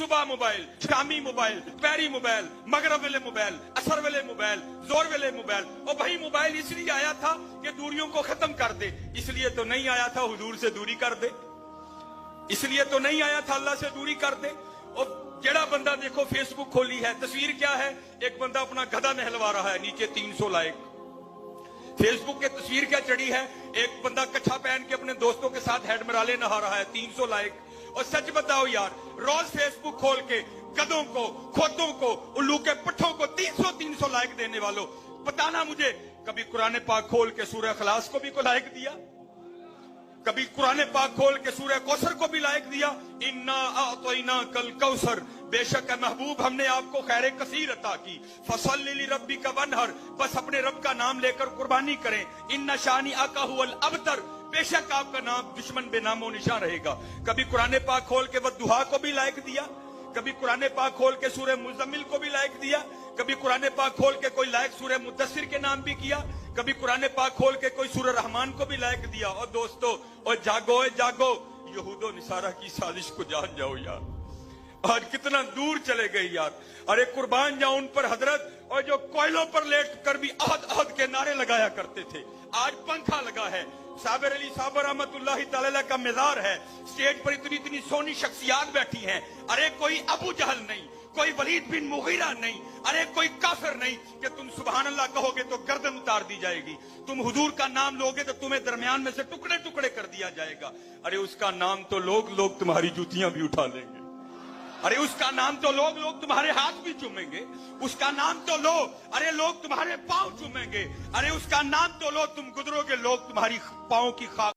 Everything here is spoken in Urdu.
صبح موبائل، شامی موبائل، پیری موبائل، مغرب ویلے موبائل، اثر ویلے موبائل، زور ویلے موبائل. اور بھائی موبائل اس لیے آیا تھا کہ دوریوں کو ختم کر دے. اس لیے تو نہیں آیا تھا حضور سے دوری کر دے. اس لیے تو نہیں آیا تھا اللہ سے دوری کر دے. اور جڑا بندہ دیکھو فیس بک کھولی ہے، تصویر کیا ہے؟ ایک بندہ اپنا گدھا نہلوا رہا ہے، نیچے 300 لائک. فیس بک کے تصویر کیا چڑھی ہے؟ ایک بندہ کچھا پہن کے اپنے دوستوں کے ساتھ ہیڈ مرالے نہا رہا ہے، 300 لائک. اور سچ بتاؤ یار، روز فیس بک کھول کے گدھوں کو، کھوتوں کو، الو کے پٹھوں کو 300 لائک دینے والوں، بتانا مجھے کبھی قرآن پاک کھول کے سورہ اخلاص کو بھی کو لائک دیا؟ کبھی قرآن پاک کھول کے سورہ کوثر کو بھی لائک دیا؟ انا اعطیناک الکوثر، بے شک محبوب ہم نے آپ کو خیر کثیر عطا کی. فصلی لربک وانحر، بس اپنے رب کا نام لے کر قربانی کریں. ان شانئک ھو الابتر، بے شک آپ کا نام دشمن بے نام و نشان رہے گا. کبھی قرآن پاک کھول کے والضحیٰ کو بھی لائک دیا؟ کبھی قرآن پاک کھول کے سورہ مزمل کو بھی لائک دیا؟ کبھی قرآن پاک کھول کے کوئی لائک سورہ مدثر کے نام بھی کیا؟ کبھی قرآن پاک کھول کے کوئی سورہ رحمان کو بھی لائک دیا؟ اور دوستو، اور جاگو جاگو، یہود و نصارہ کی سازش کو جان جاؤ یار. آج کتنا دور چلے گئے یار. ارے قربان جاؤ ان پر حضرت، اور جو کوئلوں پر لیٹ کر بھی عہد عہد کے نعرے لگایا کرتے تھے، آج پنکھا لگا ہے. صابر علی صاحب رحمت اللہ تعالی کا مزار ہے، سٹیج پر اتنی سونی شخصیات بیٹھی ہیں. ارے کوئی ابو جہل نہیں، کوئی ولید بن مغیرہ نہیں، ارے کوئی کافر نہیں کہ تم سبحان اللہ کہو گے تو گردن اتار دی جائے گی. تم حضور کا نام لوگے تو تمہیں درمیان میں سے ٹکڑے ٹکڑے کر دیا جائے گا. ارے اس کا نام تو لوگ تمہاری جوتیاں بھی اٹھا لیں گے. ارے اس کا نام تو لوگ تمہارے ہاتھ بھی چومیں گے. اس کا نام تو ارے لوگ تمہارے پاؤں چومیں گے. ارے اس کا نام تو تم گزرو گے، لوگ تمہاری پاؤں کی خاک